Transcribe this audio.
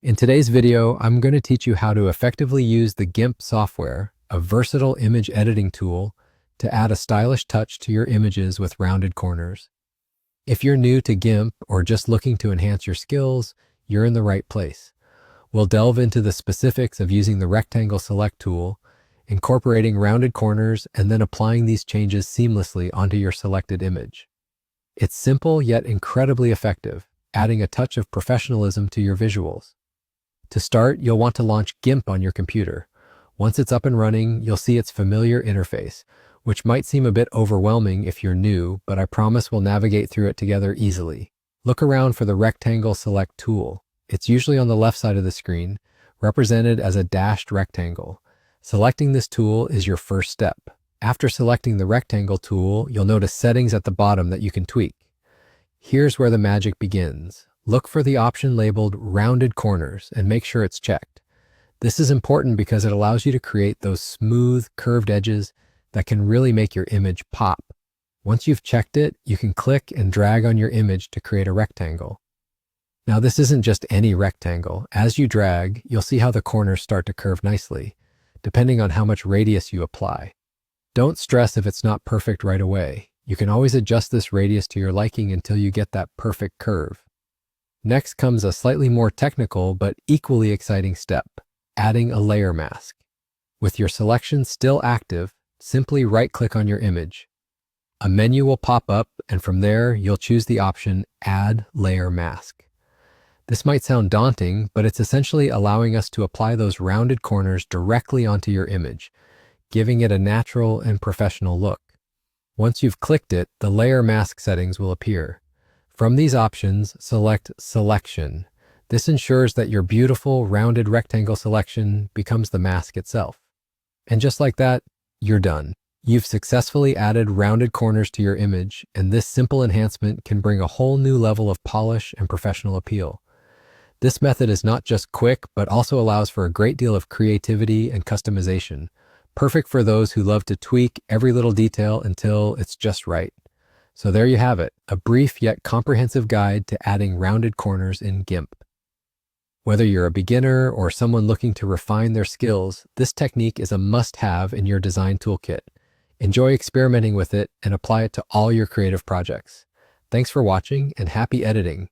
In today's video, I'm going to teach you how to effectively use the Gimp software, a versatile image editing tool, to add a stylish touch to your images with rounded corners. If you're new to Gimp or just looking to enhance your skills, you're in the right place. We'll delve into the specifics of using the rectangle select tool, incorporating rounded corners, and then applying these changes seamlessly onto your selected image. It's simple yet incredibly effective, adding a touch of professionalism to your visuals. To start, you'll want to launch Gimp on your computer. Once it's up and running, you'll see its familiar interface, which might seem a bit overwhelming if you're new, but I promise we'll navigate through it together easily. Look around for the rectangle select tool. It's usually on the left side of the screen, represented as a dashed rectangle. Selecting this tool is your first step. After selecting the rectangle tool, you'll notice settings at the bottom that you can tweak. Here's where the magic begins. Look for the option labeled Rounded Corners and make sure it's checked. This is important because it allows you to create those smooth, curved edges that can really make your image pop. Once you've checked it, you can click and drag on your image to create a rectangle. Now, this isn't just any rectangle. As you drag, you'll see how the corners start to curve nicely, depending on how much radius you apply. Don't stress if it's not perfect right away. You can always adjust this radius to your liking until you get that perfect curve. Next comes a slightly more technical but equally exciting step, adding a layer mask. With your selection still active, simply right-click on your image. A menu will pop up, and from there, you'll choose the option Add Layer Mask. This might sound daunting, but it's essentially allowing us to apply those rounded corners directly onto your image, giving it a natural and professional look. Once you've clicked it, the layer mask settings will appear. From these options, select Selection. This ensures that your beautiful rounded rectangle selection becomes the mask itself. And just like that, you're done. You've successfully added rounded corners to your image, and this simple enhancement can bring a whole new level of polish and professional appeal. This method is not just quick, but also allows for a great deal of creativity and customization, perfect for those who love to tweak every little detail until it's just right. So there you have it, a brief yet comprehensive guide to adding rounded corners in Gimp. Whether you're a beginner or someone looking to refine their skills, this technique is a must-have in your design toolkit. Enjoy experimenting with it and apply it to all your creative projects. Thanks for watching and happy editing.